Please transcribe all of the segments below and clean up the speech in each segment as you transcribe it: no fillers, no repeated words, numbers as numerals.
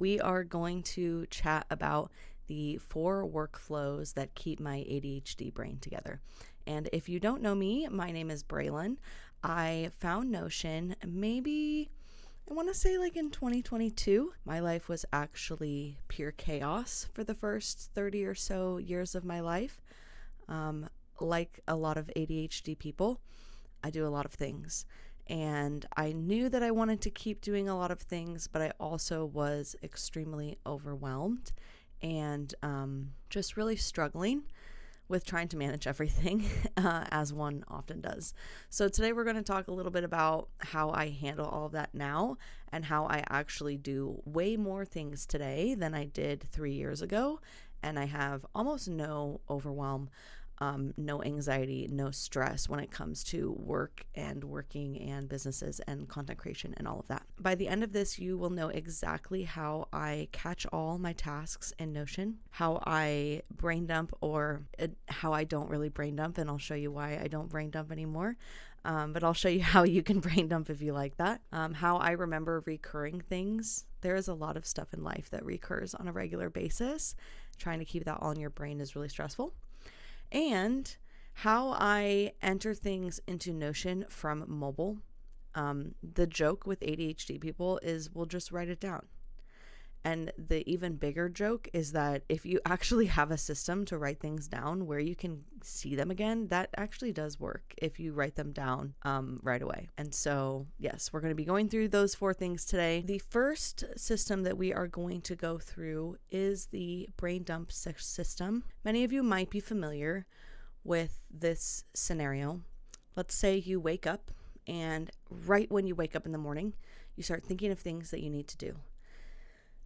we are going to chat about the 4 workflows that keep my ADHD brain together. And if you don't know me, my name is Braelyn. I found Notion maybe, I want to say like in 2022. My life was actually pure chaos for the first 30 or so years of my life. Like a lot of ADHD people, I do a lot of things. And I knew that I wanted to keep doing a lot of things, but I also was extremely overwhelmed and just really struggling with trying to manage everything as one often does. So today we're going to talk a little bit about how I handle all of that now and how I actually do way more things today than I did 3 years ago. And I have almost no overwhelm, no anxiety, no stress when it comes to work and working and businesses and content creation and all of that. By the end of this, you will know exactly how I catch all my tasks in Notion, how I brain dump or how I don't really brain dump, and I'll show you why I don't brain dump anymore. But I'll show you how you can brain dump if you like that. How I remember recurring things. There is a lot of stuff in life that recurs on a regular basis. Trying to keep that all in your brain is really stressful. And how I enter things into Notion from mobile. The joke with ADHD people is we'll just write it down. And the even bigger joke is that if you actually have a system to write things down where you can see them again, that actually does work if you write them down right away. And so, yes, we're going to be going through those 4 things today. The first system that we are going to go through is the brain dump system. Many of you might be familiar with this scenario. Let's say you wake up, and right when you wake up in the morning, you start thinking of things that you need to do.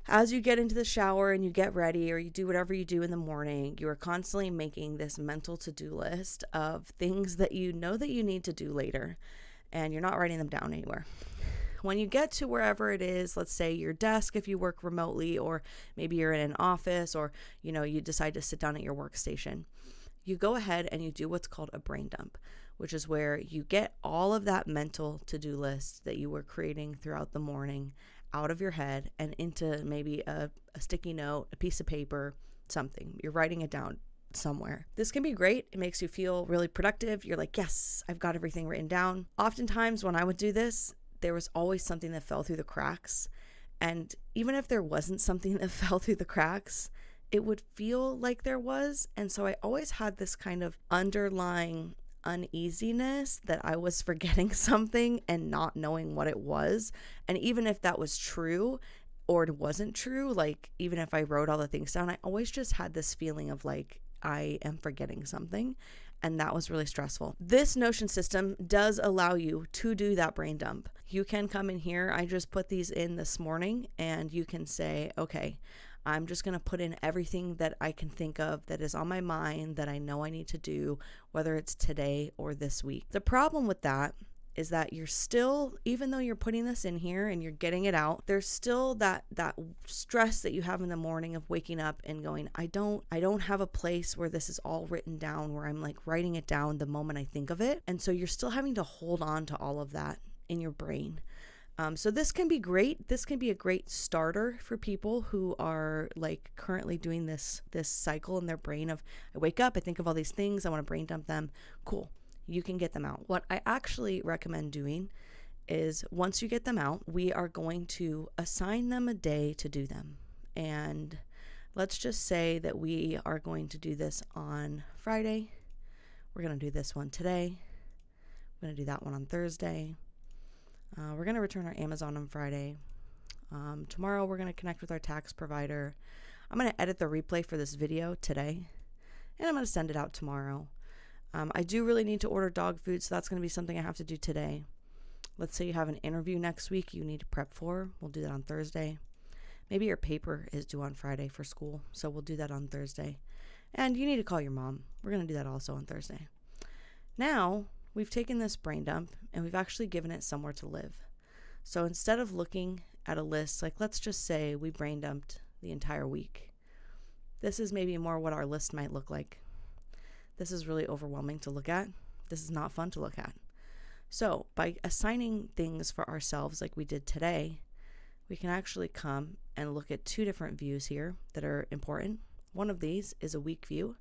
As you get into the shower and you get ready or you do whatever you do in the morning, you are constantly making this mental to-do list of things that you know that you need to do later, and you're not writing them down anywhere. When you get to wherever it is, let's say your desk if you work remotely, or maybe you're in an office, or you decide to sit down at your workstation, you go ahead and you do what's called a brain dump, which is where you get all of that mental to-do list that you were creating throughout the morning out of your head and into maybe a sticky note, a piece of paper, something. You're writing it down somewhere. This can be great. It makes you feel really productive. You're like, yes, I've got everything written down. Oftentimes when I would do this, there was always something that fell through the cracks. And even if there wasn't something that fell through the cracks, it would feel like there was. And so I always had this kind of underlying uneasiness that I was forgetting something and not knowing what it was. And even if that was true or it wasn't true, like even if I wrote all the things down, I always just had this feeling of like I am forgetting something. And that was really stressful. This Notion system does allow you to do that brain dump. You can come in here. I just put these in this morning, and you can say, okay, I'm just going to put in everything that I can think of that is on my mind that I know I need to do, whether it's today or this week. The problem with that is that you're still, even though you're putting this in here and you're getting it out, there's still that stress that you have in the morning of waking up and going, I don't have a place where this is all written down, where I'm like writing it down the moment I think of it. And so you're still having to hold on to all of that in your brain. So this can be great. This can be a great starter for people who are like currently doing this cycle in their brain of, I wake up, I think of all these things, I want to brain dump them. Cool. You can get them out. What I actually recommend doing is once you get them out, we are going to assign them a day to do them. And let's just say that we are going to do this on Friday. We're going to do this one today. We're going to do that one on Thursday. We're going to return our Amazon on Friday. Tomorrow we're going to connect with our tax provider. I'm going to edit the replay for this video today, and I'm going to send it out tomorrow. I do really need to order dog food, so that's going to be something I have to do today. Let's say you have an interview next week you need to prep for. We'll do that on Thursday. Maybe your paper is due on Friday for school, so we'll do that on Thursday. And you need to call your mom. We're going to do that also on Thursday. Now, we've taken this brain dump and we've actually given it somewhere to live. So instead of looking at a list, like let's just say we brain dumped the entire week. This is maybe more what our list might look like. This is really overwhelming to look at. This is not fun to look at. So by assigning things for ourselves like we did today, we can actually come and look at two different views here that are important. One of these is a week view.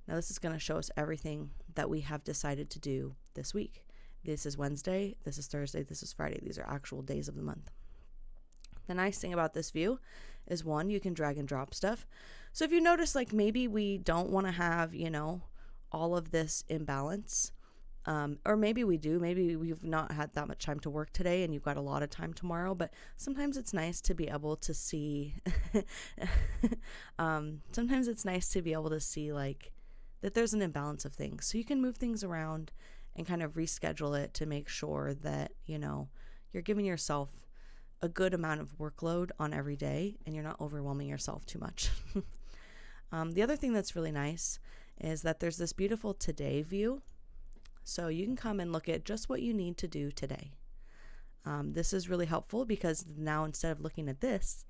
Now this is going to show us everything that we have decided to do this week. This is Wednesday, this is Thursday, this is Friday. These are actual days of the month. The nice thing about this view is, one, you can drag and drop stuff. So if you notice, like, maybe we don't want to have, all of this imbalance, or maybe we do, maybe we've not had that much time to work today and you've got a lot of time tomorrow, but sometimes it's nice to be able to see, like, that there's an imbalance of things. So you can move things around and kind of reschedule it to make sure that, you're giving yourself a good amount of workload on every day and you're not overwhelming yourself too much. The other thing that's really nice is that there's this beautiful today view. So you can come and look at just what you need to do today. This is really helpful because now instead of looking at this,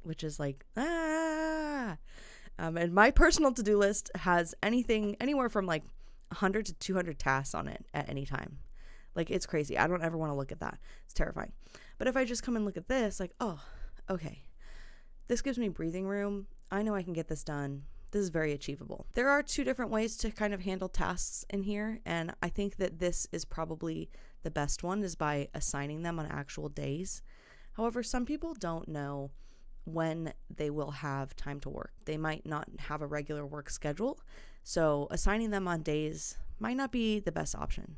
which is like, and my personal to-do list has anywhere from like 100 to 200 tasks on it at any time. Like, it's crazy. I don't ever want to look at that. It's terrifying. But if I just come and look at this, like, oh, okay, this gives me breathing room. I know I can get this done. This is very achievable. There are two different ways to kind of handle tasks in here, and I think that this is probably the best one, is by assigning them on actual days. However, some people don't know when they will have time to work. They might not have a regular work schedule, so assigning them on days might not be the best option.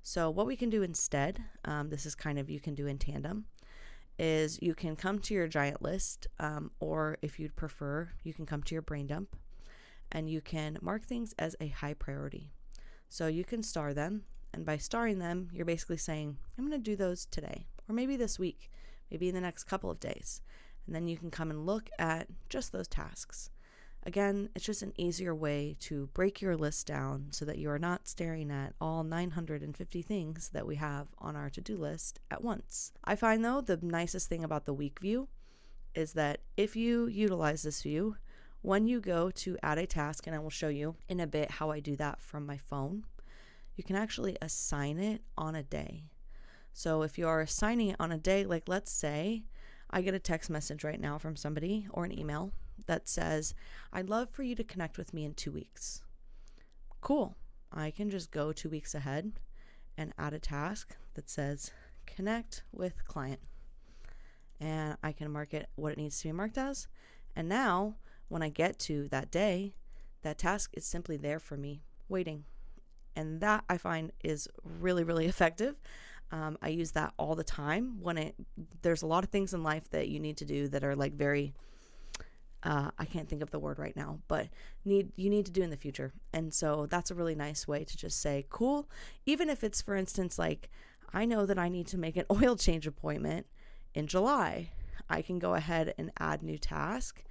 So what we can do instead, this is kind of, you can do in tandem, is you can come to your giant list, or if you'd prefer, you can come to your brain dump, and you can mark things as a high priority. So you can star them, and by starring them, you're basically saying, I'm going to do those today, or maybe this week, maybe in the next couple of days. And then you can come and look at just those tasks. Again, it's just an easier way to break your list down so that you are not staring at all 950 things that we have on our to-do list at once. I find, though, the nicest thing about the week view is that if you utilize this view, when you go to add a task, and I will show you in a bit how I do that from my phone, you can actually assign it on a day. So if you are assigning it on a day, like let's say I get a text message right now from somebody or an email that says, I'd love for you to connect with me in 2 weeks. Cool. I can just go 2 weeks ahead and add a task that says connect with client. And I can mark it what it needs to be marked as. And now when I get to that day, that task is simply there for me waiting. And that I find is really, really effective. I use that all the time when there's a lot of things in life that you need to do that are like very, I can't think of the word right now, but you need to do in the future. And so that's a really nice way to just say, cool. Even if it's, for instance, like I know that I need to make an oil change appointment in July. I can go ahead and add new task,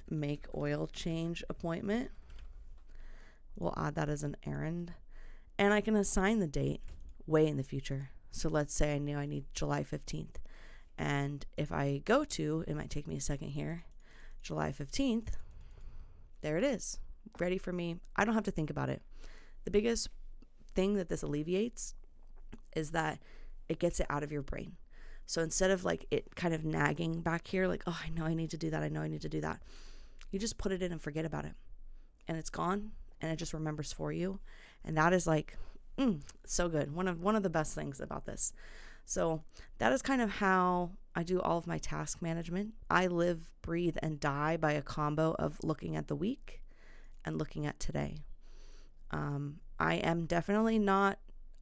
make oil change appointment. We'll add that as an errand, and I can assign the date way in the future. So let's say I know I need July 15th. And if I go to, it might take me a second here, July 15th, there it is, ready for me. I don't have to think about it. The biggest thing that this alleviates is that it gets it out of your brain. So instead of like it kind of nagging back here, like, oh, I know I need to do that. I know I need to do that. You just put it in and forget about it. And it's gone, and it just remembers for you. And that is like, so good. One of the best things about this. So that is kind of how I do all of my task management. I live, breathe, and die by a combo of looking at the week and looking at today. I am definitely not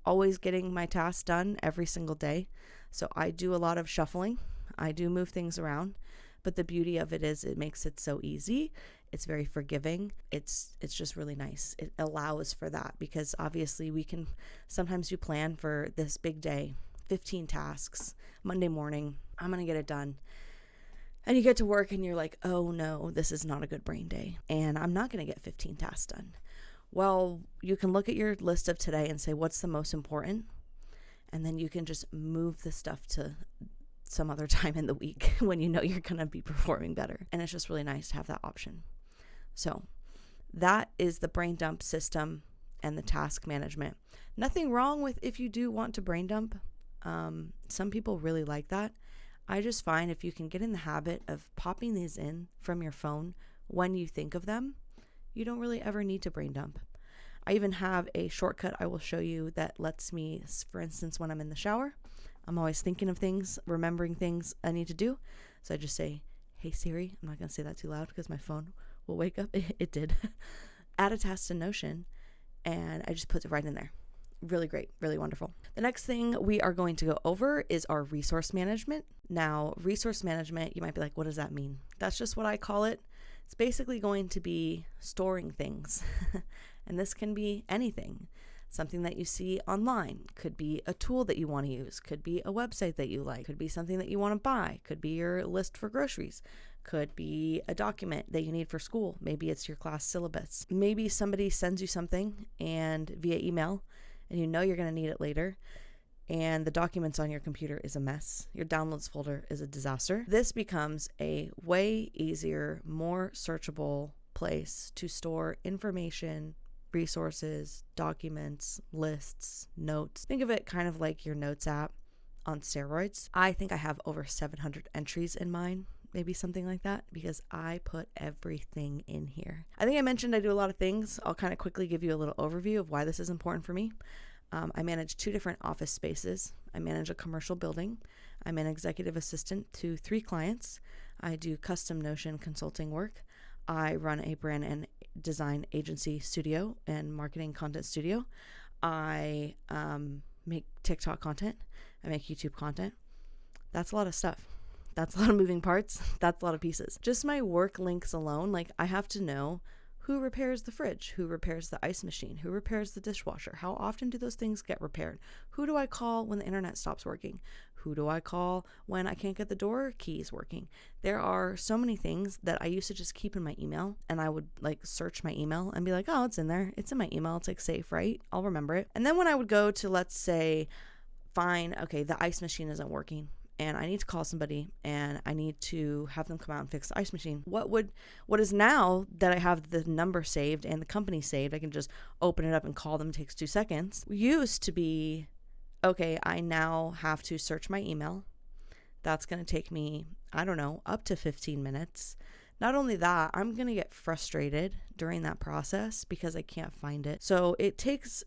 always getting my tasks done every single day. So I do a lot of shuffling. I do move things around. But the beauty of it is it makes it so easy. It's very forgiving. It's just really nice. It allows for that because obviously sometimes you plan for this big day, 15 tasks, Monday morning, I'm going to get it done. And you get to work and you're like, oh no, this is not a good brain day. And I'm not going to get 15 tasks done. Well, you can look at your list of today and say, what's the most important? And then you can just move the stuff to some other time in the week when you know you're going to be performing better. And it's just really nice to have that option. So that is the brain dump system and the task management. Nothing wrong with if you do want to brain dump. Some people really like that. I just find if you can get in the habit of popping these in from your phone when you think of them, you don't really ever need to brain dump. I even have a shortcut I will show you that lets me, for instance, when I'm in the shower, I'm always thinking of things, remembering things I need to do. So I just say, hey Siri, I'm not going to say that too loud because my phone will wake up. It did. Add a task to Notion, and I just put it right in there. Really great, really wonderful. The next thing we are going to go over is our resource management. Now, resource management, you might be like, what does that mean? That's just what I call it. It's basically going to be storing things. And this can be anything. Something that you see online, could be a tool that you want to use, could be a website that you like, could be something that you want to buy, could be your list for groceries, could be a document that you need for school. Maybe it's your class syllabus. Maybe somebody sends you something and via email, and you know you're going to need it later, and the documents on your computer is a mess. Your downloads folder is a disaster. This becomes a way easier, more searchable place to store information, resources, documents, lists, notes. Think of it kind of like your notes app on steroids. I think I have over 700 entries in mine, maybe something like that, because I put everything in here. I think I mentioned I do a lot of things. I'll kind of quickly give you a little overview of why this is important for me. I manage 2 different office spaces. I manage a commercial building. I'm an executive assistant to 3 clients. I do custom Notion consulting work. I run a brand and design agency studio and marketing content studio. I make TikTok content. I make YouTube content. That's a lot of stuff. That's a lot of moving parts. That's a lot of pieces. Just my work links alone, like I have to know who repairs the fridge, who repairs the ice machine, who repairs the dishwasher, how often do those things get repaired, who do I call when the internet stops working, who do I call when I can't get the door keys working. There are so many things that I used to just keep in my email, and I would like search my email and be like, oh, it's in there. It's in my email. It's like safe, right? I'll remember it. And then when I would go to, let's say, fine, okay, the ice machine isn't working, and I need to call somebody and I need to have them come out and fix the ice machine. What is now that I have the number saved and the company saved, I can just open it up and call them. It takes 2 seconds. Used to be, okay, I now have to search my email. That's going to take me, I don't know, up to 15 minutes. Not only that, I'm going to get frustrated during that process because I can't find it. So it takes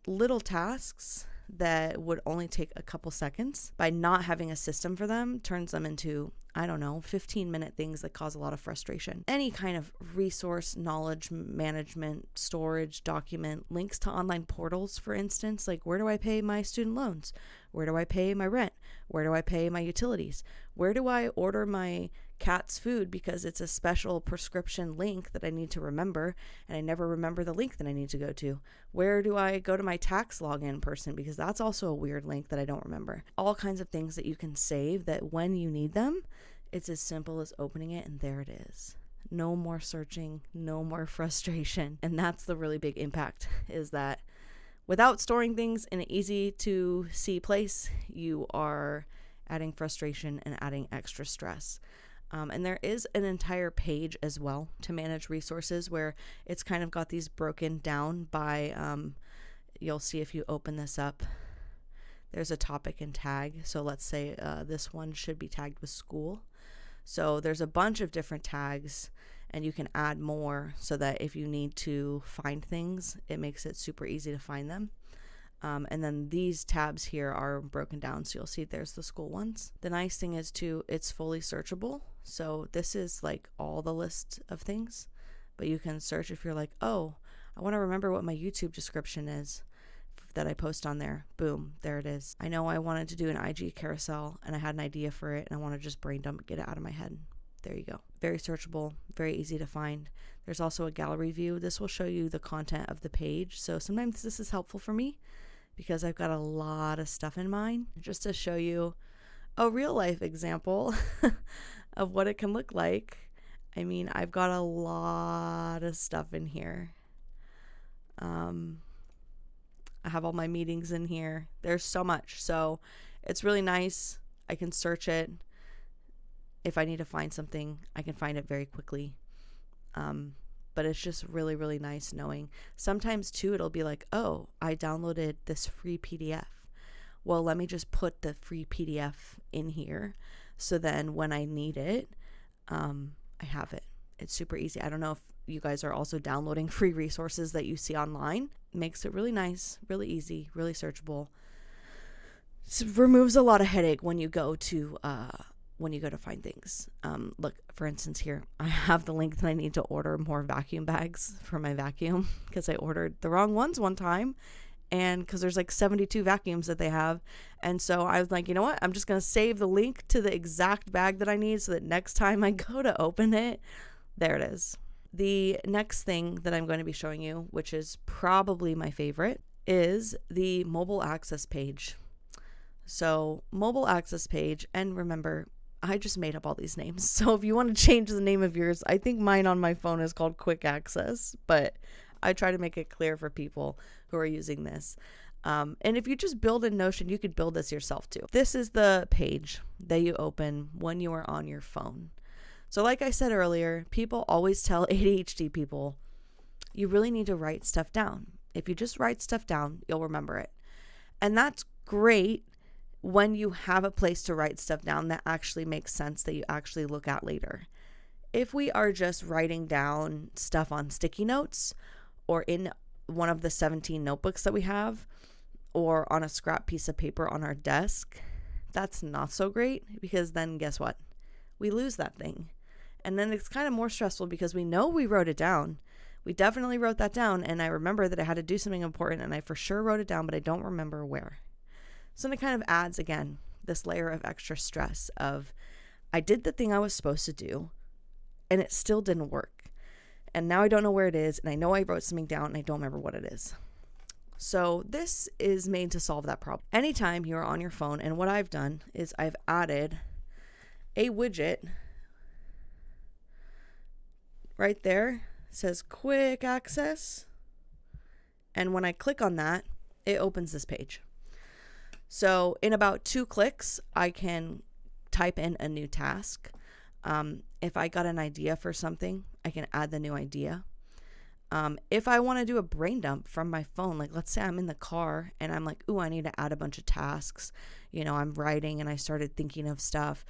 little tasks that would only take a couple seconds. By not having a system for them, turns them into, I don't know, 15-minute things that cause a lot of frustration. Any kind of resource, knowledge management, storage, document, links to online portals, for instance, like where do I pay my student loans? Where do I pay my rent? Where do I pay my utilities? Where do I order my cat's food because it's a special prescription link that I need to remember, and I never remember the link that I need to go to? Where do I go to my tax login person, because that's also a weird link that I don't remember? All kinds of things that you can save that when you need them, it's as simple as opening it and there it is. No more searching, no more frustration. And that's the really big impact, is that without storing things in an easy to see place, you are adding frustration and adding extra stress. And there is an entire page as well to manage resources where it's kind of got these broken down by, you'll see if you open this up, there's a topic and tag. So let's say this one should be tagged with school. So there's a bunch of different tags, and you can add more so that if you need to find things, it makes it super easy to find them. And then these tabs here are broken down. So you'll see there's the school ones. The nice thing is too, it's fully searchable. So this is like all the list of things, but you can search if you're like, oh, I want to remember what my YouTube description is that I post on there. Boom, there it is. I know I wanted to do an IG carousel and I had an idea for it and I want to just brain dump, get it out of my head. There you go. Very searchable, very easy to find. There's also a gallery view. This will show you the content of the page. So sometimes this is helpful for me because I've got a lot of stuff in mind, just to show you a real life example of what it can look like. I mean, I've got a lot of stuff in here. I have all my meetings in here. There's so much. So it's really nice. I can search it. If I need to find something, I can find it very quickly. But it's just really, really nice knowing. Sometimes too, it'll be like, oh, I downloaded this free PDF. Well, let me just put the free PDF in here So then when I need it, I have it. It's super easy. I don't know if you guys are also downloading free resources that you see online. It makes it really nice, really easy, really searchable. It removes a lot of headache when you go to find things. Look, for instance, here I have the link that I need to order more vacuum bags for my vacuum because I ordered the wrong ones one time, and because there's like 72 vacuums that they have. And so I was like, you know what? I'm just going to save the link to the exact bag that I need so that next time I go to open it, there it is. The next thing that I'm going to be showing you, which is probably my favorite, is the mobile access page. So mobile access page, and remember, I just made up all these names. So if you want to change the name of yours, I think mine on my phone is called quick access, but I try to make it clear for people who are using this. And if you just build in Notion, you could build this yourself too. This is the page that you open when you are on your phone. So like I said earlier, people always tell ADHD people, you really need to write stuff down. If you just write stuff down, you'll remember it. And that's great when you have a place to write stuff down that actually makes sense, that you actually look at later. If we are just writing down stuff on sticky notes or in one of the 17 notebooks that we have, or on a scrap piece of paper on our desk, that's not so great, because then guess what? We lose that thing. And then it's kind of more stressful because we know we wrote it down. We definitely wrote that down, and I remember that I had to do something important, and I for sure wrote it down, but I don't remember where. So it kind of adds, again, this layer of extra stress of, I did the thing I was supposed to do, and it still didn't work. And now I don't know where it is, and I know I wrote something down, and I don't remember what it is. So this is made to solve that problem. Anytime you're on your phone, and what I've done is I've added a widget right there. It says quick access. And when I click on that, it opens this page. So in about 2 clicks, I can type in a new task. If I got an idea for something, I can add the new idea. If I want to do a brain dump from my phone, like let's say I'm in the car and I'm like, ooh, I need to add a bunch of tasks. I'm writing and I started thinking of stuff.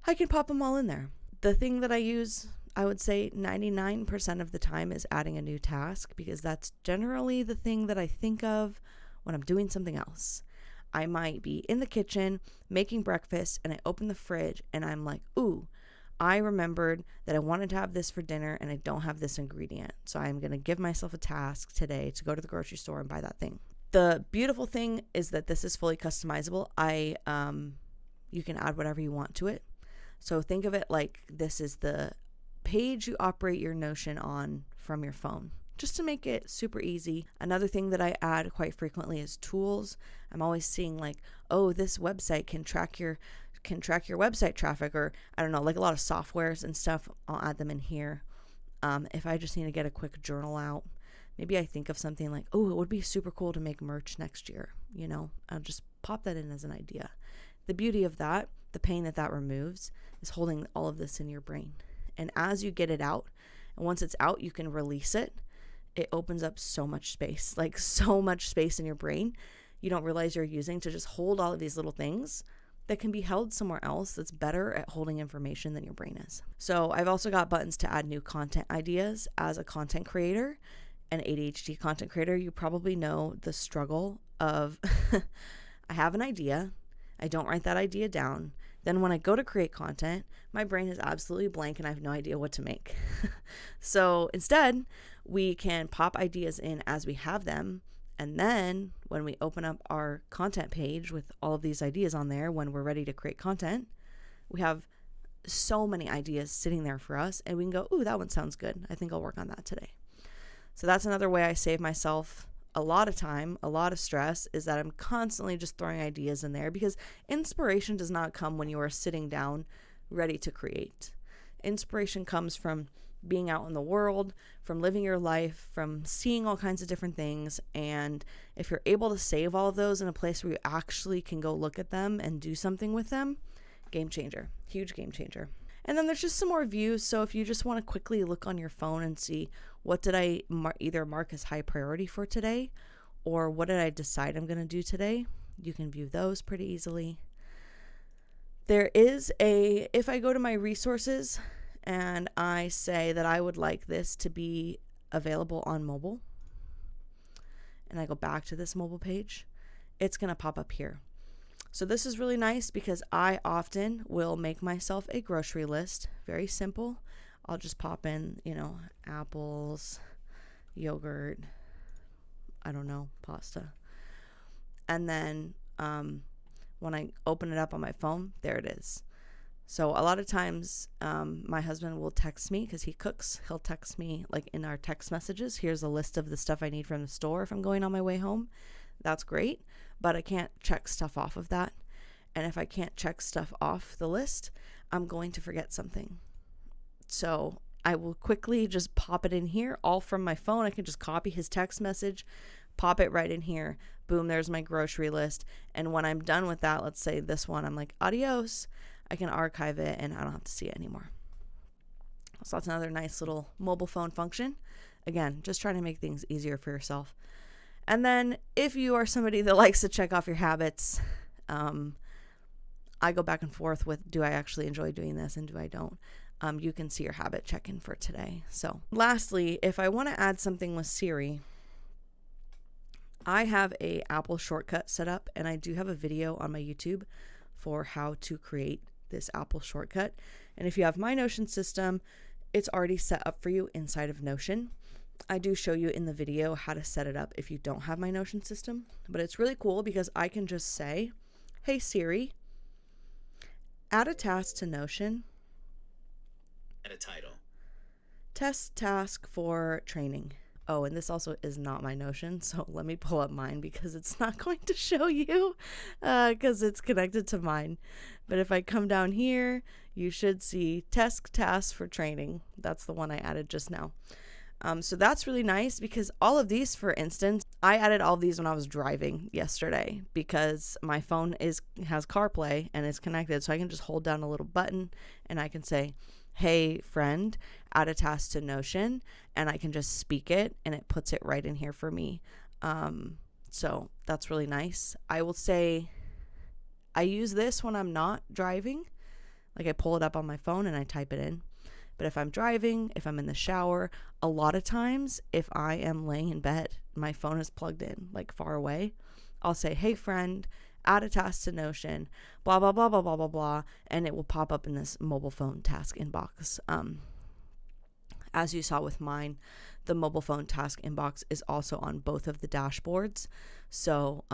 I can pop them all in there. The thing that I use, I would say 99% of the time, is adding a new task, because that's generally the thing that I think of when I'm doing something else. I might be in the kitchen making breakfast and I open the fridge and I'm like, ooh, I remembered that I wanted to have this for dinner and I don't have this ingredient. So I'm going to give myself a task today to go to the grocery store and buy that thing. The beautiful thing is that this is fully customizable. You can add whatever you want to it. So think of it like this is the page you operate your Notion on from your phone, just to make it super easy. Another thing that I add quite frequently is tools. I'm always seeing like, oh, this website can track your website traffic, or I don't know, like a lot of softwares and stuff. I'll add them in here. If I just need to get a quick journal out, maybe I think of something like, oh, it would be super cool to make merch next year. I'll just pop that in as an idea. The beauty of that, the pain that removes, is holding all of this in your brain. And as you get it out, and once it's out, you can release it. It opens up so much space in your brain you don't realize you're using to just hold all of these little things that can be held somewhere else that's better at holding information than your brain is. So I've also got buttons to add new content ideas. As a content creator, an ADHD content creator, you probably know the struggle of I have an idea, I don't write that idea down. Then when I go to create content, my brain is absolutely blank and I have no idea what to make. So instead, we can pop ideas in as we have them. And then when we open up our content page with all of these ideas on there, when we're ready to create content, we have so many ideas sitting there for us. And we can go, ooh, that one sounds good. I think I'll work on that today. So that's another way I save myself a lot of time, a lot of stress, is that I'm constantly just throwing ideas in there, because inspiration does not come when you are sitting down ready to create. Inspiration comes from being out in the world, from living your life, from seeing all kinds of different things. And if you're able to save all of those in a place where you actually can go look at them and do something with them, game changer, huge game changer. And then there's just some more views. So if you just want to quickly look on your phone and see, what did I either mark as high priority for today, or what did I decide I'm going to do today, you can view those pretty easily. if I go to my resources and I say that I would like this to be available on mobile, and I go back to this mobile page, it's going to pop up here. So this is really nice because I often will make myself a grocery list. Very simple. I'll just pop in, apples, yogurt, I don't know, pasta. And then when I open it up on my phone, there it is. So a lot of times my husband will text me because he cooks. He'll text me like in our text messages. Here's a list of the stuff I need from the store if I'm going on my way home. That's great, but I can't check stuff off of that. And if I can't check stuff off the list, I'm going to forget something. So I will quickly just pop it in here, all from my phone. I can just copy his text message, pop it right in here. Boom, there's my grocery list. And when I'm done with that, let's say this one, I'm like, adios. I can archive it and I don't have to see it anymore. So that's another nice little mobile phone function. Again, just trying to make things easier for yourself. And then if you are somebody that likes to check off your habits, I go back and forth with, do I actually enjoy doing this and do I don't? You can see your habit check-in for today. So lastly, if I want to add something with Siri, I have a Apple shortcut set up, and I do have a video on my YouTube for how to create this Apple shortcut. And if you have my Notion system, it's already set up for you inside of Notion. I do show you in the video how to set it up if you don't have my Notion system, but it's really cool because I can just say, hey Siri, add a task to Notion. Add a title. Test task for training. Oh, and this also is not my Notion, so let me pull up mine because it's not going to show you because it's connected to mine. But if I come down here, you should see test task for training. That's the one I added just now. So that's really nice because all of these, for instance, I added all of these when I was driving yesterday because my phone has CarPlay and is connected. So I can just hold down a little button and I can say, hey friend, add a task to Notion, and I can just speak it and it puts it right in here for me. So that's really nice. I will say I use this when I'm not driving. Like I pull it up on my phone and I type it in. But if I'm driving, if I'm in the shower, a lot of times if I am laying in bed, my phone is plugged in like far away, I'll say, hey friend, add a task to Notion, blah, blah, blah, blah, blah, blah, blah. And it will pop up in this mobile phone task inbox. As you saw with mine, the mobile phone task inbox is also on both of the dashboards. So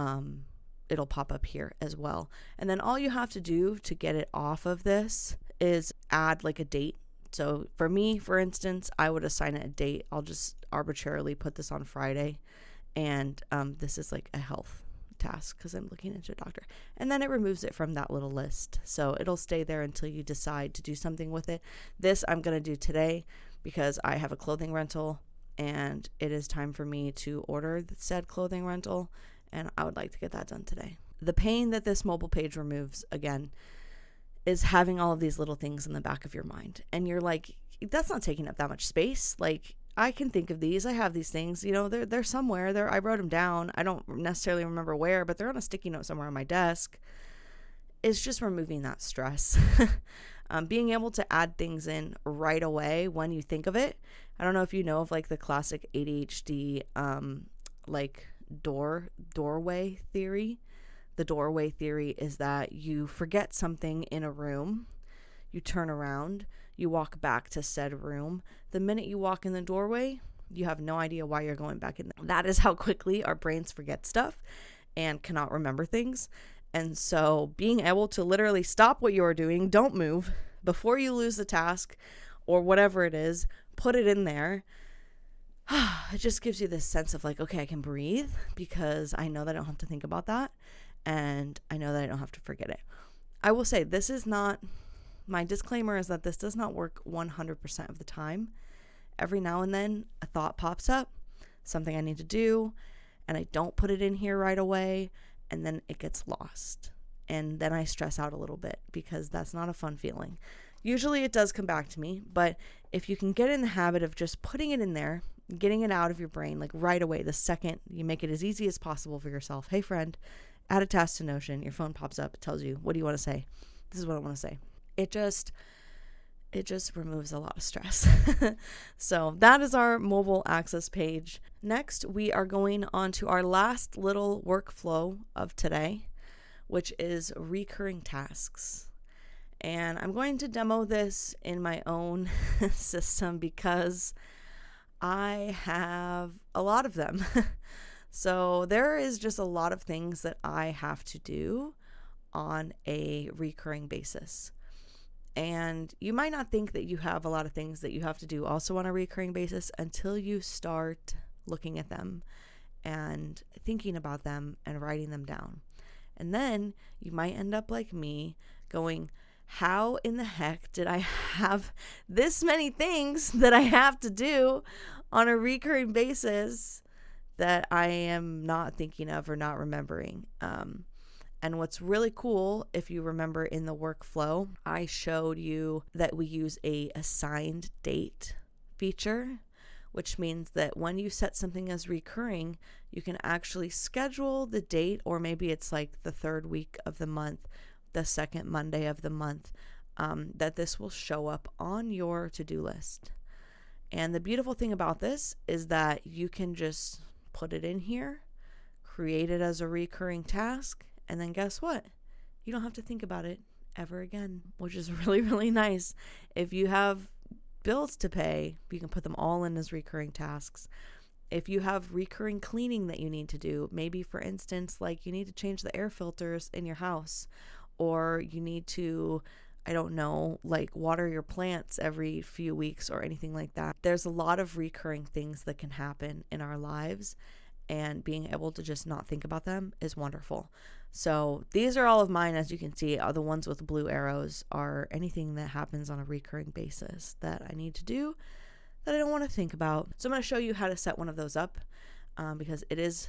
it'll pop up here as well. And then all you have to do to get it off of this is add like a date. So for me, for instance, I would assign it a date. I'll just arbitrarily put this on Friday. And this is like a health task because I'm looking into a doctor. And then it removes it from that little list. So it'll stay there until you decide to do something with it. This I'm going to do today because I have a clothing rental and it is time for me to order the said clothing rental. And I would like to get that done today. The pain that this mobile page removes, again, is having all of these little things in the back of your mind. And you're like, that's not taking up that much space. Like, I can think of these. I have these things, they're somewhere there. I wrote them down. I don't necessarily remember where, but they're on a sticky note somewhere on my desk. It's just removing that stress. Being able to add things in right away when you think of it. I don't know if you know of like the classic ADHD, like doorway theory. The doorway theory is that you forget something in a room, you turn around, you walk back to said room. The minute you walk in the doorway, you have no idea why you're going back in there. That is how quickly our brains forget stuff and cannot remember things. And so being able to literally stop what you are doing, don't move, before you lose the task or whatever it is, put it in there. It just gives you this sense of like, okay, I can breathe because I know that I don't have to think about that. And I know that I don't have to forget it. I will say this is not, my disclaimer is that this does not work 100% of the time. Every now and then a thought pops up, something I need to do, and I don't put it in here right away, and then it gets lost. And then I stress out a little bit because that's not a fun feeling. Usually it does come back to me, but if you can get in the habit of just putting it in there, getting it out of your brain like right away, the second you make it as easy as possible for yourself. Hey friend, add a task to Notion. Your phone pops up. It tells you, what do you want to say? This is what I want to say. It just removes a lot of stress. So that is our mobile access page. Next, we are going on to our last little workflow of today, which is recurring tasks. And I'm going to demo this in my own system because I have a lot of them. So there is just a lot of things that I have to do on a recurring basis. And you might not think that you have a lot of things that you have to do also on a recurring basis until you start looking at them and thinking about them and writing them down. And then you might end up like me going, how in the heck did I have this many things that I have to do on a recurring basis that I am not thinking of or not remembering? And what's really cool, if you remember in the workflow, I showed you that we use a assigned date feature, which means that when you set something as recurring, you can actually schedule the date, or maybe it's like the third week of the month, the second Monday of the month, that this will show up on your to-do list. And the beautiful thing about this is that you can just put it in here, create it as a recurring task, and then guess what? You don't have to think about it ever again, which is really, really nice. If you have bills to pay, you can put them all in as recurring tasks. If you have recurring cleaning that you need to do, maybe for instance, like you need to change the air filters in your house, or you need to, I don't know, like water your plants every few weeks or anything like that. There's a lot of recurring things that can happen in our lives, and being able to just not think about them is wonderful. So these are all of mine. As you can see, the ones with blue arrows are anything that happens on a recurring basis that I need to do that I don't want to think about. So I'm going to show you how to set one of those up because it is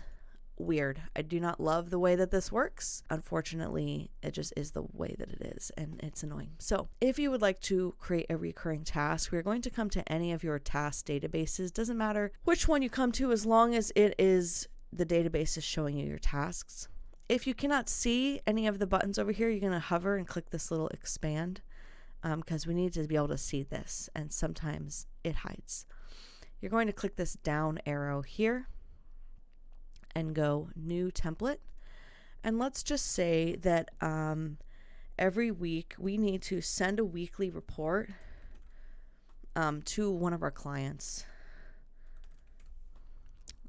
weird. I do not love the way that this works. Unfortunately, it just is the way that it is, and it's annoying. So if you would like to create a recurring task, we're going to come to any of your task databases. Doesn't matter which one you come to, as long as it is the database is showing you your tasks. If you cannot see any of the buttons over here, you're going to hover and click this little expand because we need to be able to see this, and sometimes it hides. You're going to click this down arrow here and go new template. And let's just say that every week we need to send a weekly report to one of our clients.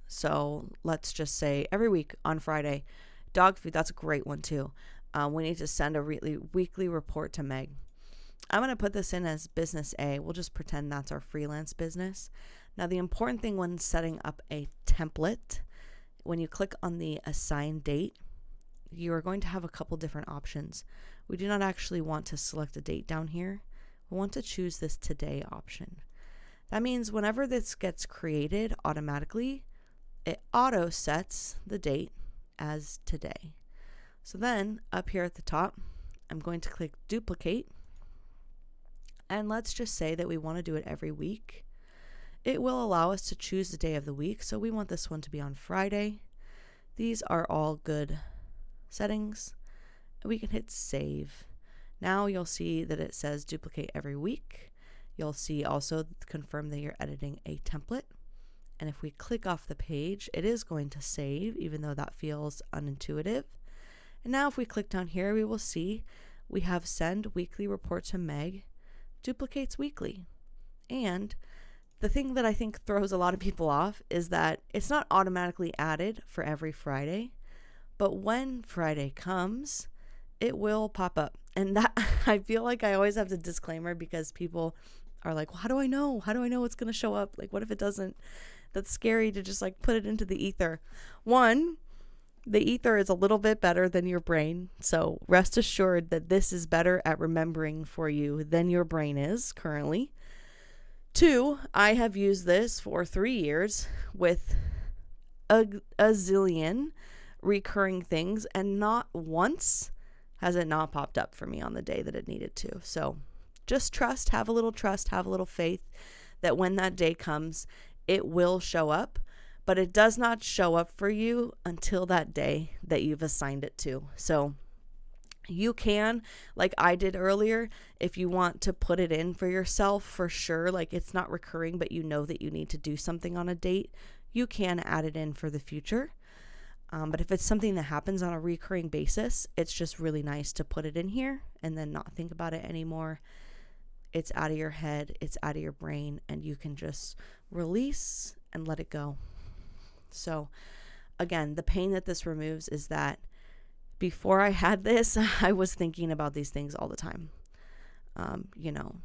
So let's just say every week on Friday, dog food, that's a great one too. We need to send a weekly report to Meg. I'm going to put this in as business A. We'll just pretend that's our freelance business. Now, the important thing when setting up a template, when you click on the assign date, you are going to have a couple different options. We do not actually want to select a date down here. We want to choose this today option. That means whenever this gets created automatically, it auto sets the date as today. So then up here at the top, I'm going to click duplicate. And let's just say that we want to do it every week. It will allow us to choose the day of the week. So we want this one to be on Friday. These are all good settings. We can hit save. Now you'll see that it says duplicate every week. You'll see also confirm that you're editing a template. And if we click off the page, it is going to save, even though that feels unintuitive. And now if we click down here, we will see we have send weekly report to Meg, duplicates weekly. And the thing that I think throws a lot of people off is that it's not automatically added for every Friday, but when Friday comes, it will pop up. And that I feel like I always have the disclaimer because people are like, well, how do I know? How do I know it's going to show up? Like, what if it doesn't? That's scary to just like put it into the ether. One, the ether is a little bit better than your brain. So rest assured that this is better at remembering for you than your brain is currently. Two, I have used this for 3 years with a zillion recurring things, and not once has it not popped up for me on the day that it needed to. So just trust, have a little faith that when that day comes, it will show up, but it does not show up for you until that day that you've assigned it to. So You can, like I did earlier, if you want to put it in for yourself for sure, like it's not recurring, but you know that you need to do something on a date, you can add it in for the future. But if it's something that happens on a recurring basis, it's just really nice to put it in here and then not think about it anymore. It's out of your head, it's out of your brain, and you can just release and let it go. So again, the pain that this removes is that before I had this, I was thinking about these things all the time.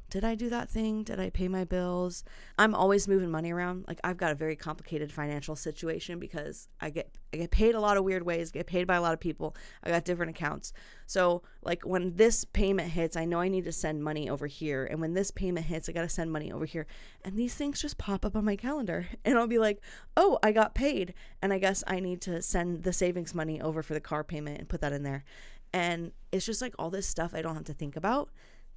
Did I do that thing? Did I pay my bills? I'm always moving money around. Like I've got a very complicated financial situation because I get paid a lot of weird ways, get paid by a lot of people. I got different accounts. So like when this payment hits, I know I need to send money over here. And when this payment hits, I got to send money over here. And these things just pop up on my calendar and I'll be like, oh, I got paid. And I guess I need to send the savings money over for the car payment and put that in there. And it's just like all this stuff I don't have to think about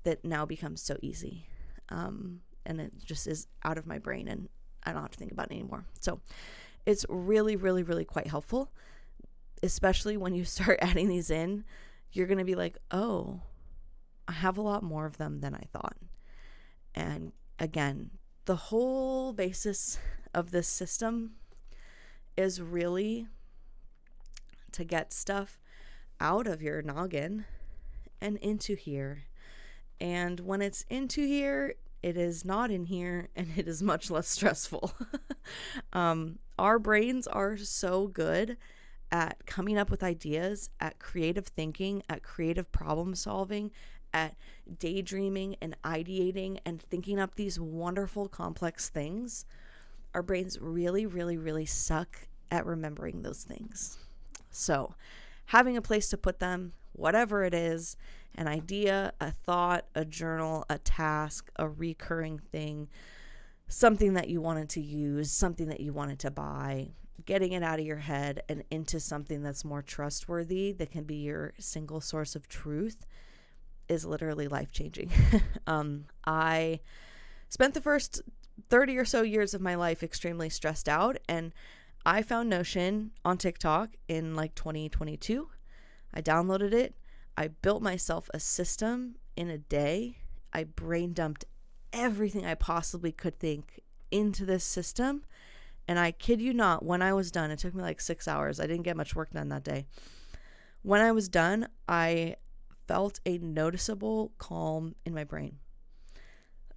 that now becomes so easy. And it just is out of my brain and I don't have to think about it anymore. So it's really, really, really quite helpful, especially when you start adding these in. You're going to be like, oh, I have a lot more of them than I thought. And again, the whole basis of this system is really to get stuff out of your noggin and into here. And when it's into here, it is not in here and it is much less stressful. Our brains are so good at coming up with ideas, at creative thinking, at creative problem solving, at daydreaming and ideating and thinking up these wonderful, complex things. Our brains really, really, really suck at remembering those things. So having a place to put them, whatever it is, an idea, a thought, a journal, a task, a recurring thing, something that you wanted to use, something that you wanted to buy, getting it out of your head and into something that's more trustworthy, that can be your single source of truth, is literally life-changing. I spent the first 30 or so years of my life extremely stressed out, and I found Notion on TikTok in like 2022. I downloaded it. I built myself a system in a day. I brain dumped everything I possibly could think into this system. And I kid you not, when I was done, it took me like 6 hours. I didn't get much work done that day. When I was done, I felt a noticeable calm in my brain.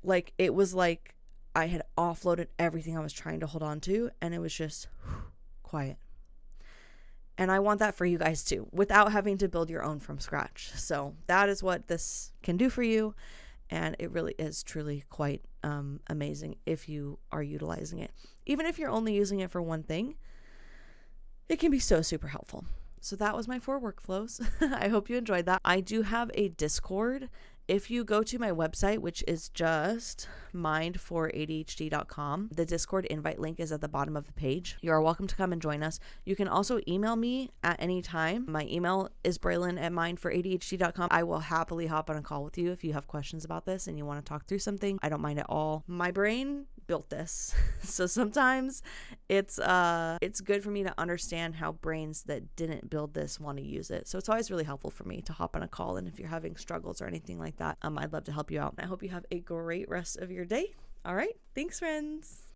Like it was like I had offloaded everything I was trying to hold on to, and it was just quiet. And I want that for you guys too, without having to build your own from scratch. So that is what this can do for you. And it really is truly quite amazing if you are utilizing it. Even if you're only using it for one thing, it can be so super helpful. So that was my 4 workflows. I hope you enjoyed that. I do have a Discord. If you go to my website, which is just mindforadhd.com, the Discord invite link is at the bottom of the page. You are welcome to come and join us. You can also email me at any time. My email is braelyn@mindforadhd.com. I will happily hop on a call with you if you have questions about this and you want to talk through something. I don't mind at all. My brain built this. So sometimes it's good for me to understand how brains that didn't build this want to use it. So it's always really helpful for me to hop on a call, and if you're having struggles or anything like that, I'd love to help you out. I hope you have a great rest of your day. All right. Thanks, friends.